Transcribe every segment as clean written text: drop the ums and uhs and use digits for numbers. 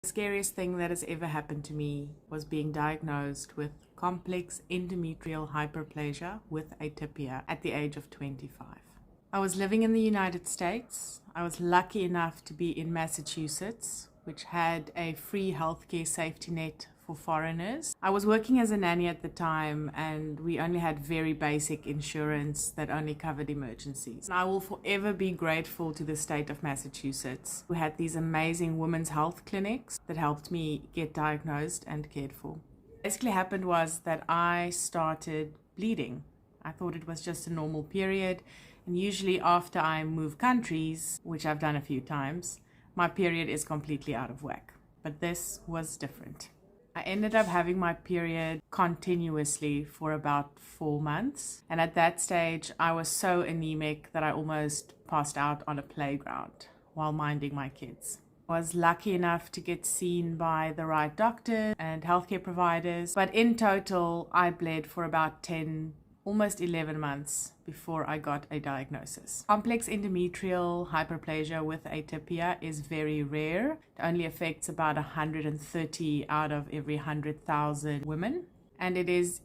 The scariest thing that has ever happened to me was being diagnosed with complex endometrial hyperplasia with Atypia at the age of 25. I was living in the United States. I was lucky enough to be in Massachusetts, which had a free healthcare safety net for foreigners. I was working as a nanny at the time, and we only had very basic insurance that only covered emergencies. And I will forever be grateful to the state of Massachusetts, who had these amazing women's health clinics that helped me get diagnosed and cared for. What basically happened was that I started bleeding. I thought it was just a normal period, and usually after I move countries, which I've done a few times, my period is completely out of whack. But this was different. I ended up having my period continuously for about 4 months. And at that stage, I was so anemic that I almost passed out on a playground while minding my kids. I was lucky enough to get seen by the right doctor and healthcare providers. But in total, I bled for about 10, almost 11 months before I got a diagnosis. Complex endometrial hyperplasia with Atypia is very rare. It only affects about 130 out of every 100,000 women. And it is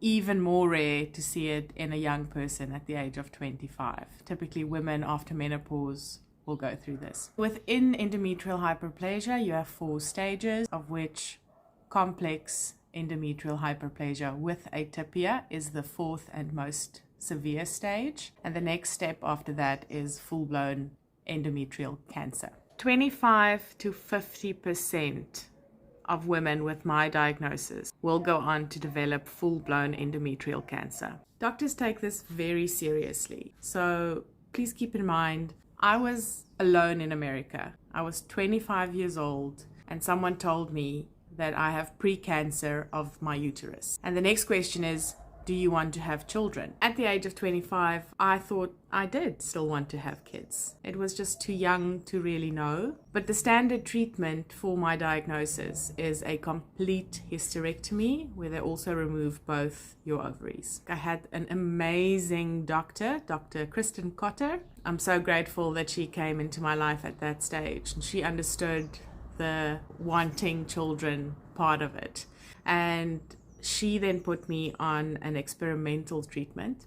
even more rare to see it in a young person at the age of 25. Typically, women after menopause will go through this. Within endometrial hyperplasia, you have 4 stages, of which complex endometrial hyperplasia with Atypia is the 4th and most severe stage, and the next step after that is full-blown endometrial cancer. 25 to 50% of women with my diagnosis will go on to develop full-blown endometrial cancer. Doctors take this very seriously, so please keep in mind, I was alone in America. I was 25 years old, and someone told me that I have pre-cancer of my uterus. And the next question is, do you want to have children? At the age of 25, I thought I did still want to have kids. It was just too young to really know. But the standard treatment for my diagnosis is a complete hysterectomy, where they also remove both your ovaries. I had an amazing doctor, Dr. Kristen Cotter. I'm so grateful that she came into my life at that stage, and she understood the wanting children part of it. And she then put me on an experimental treatment.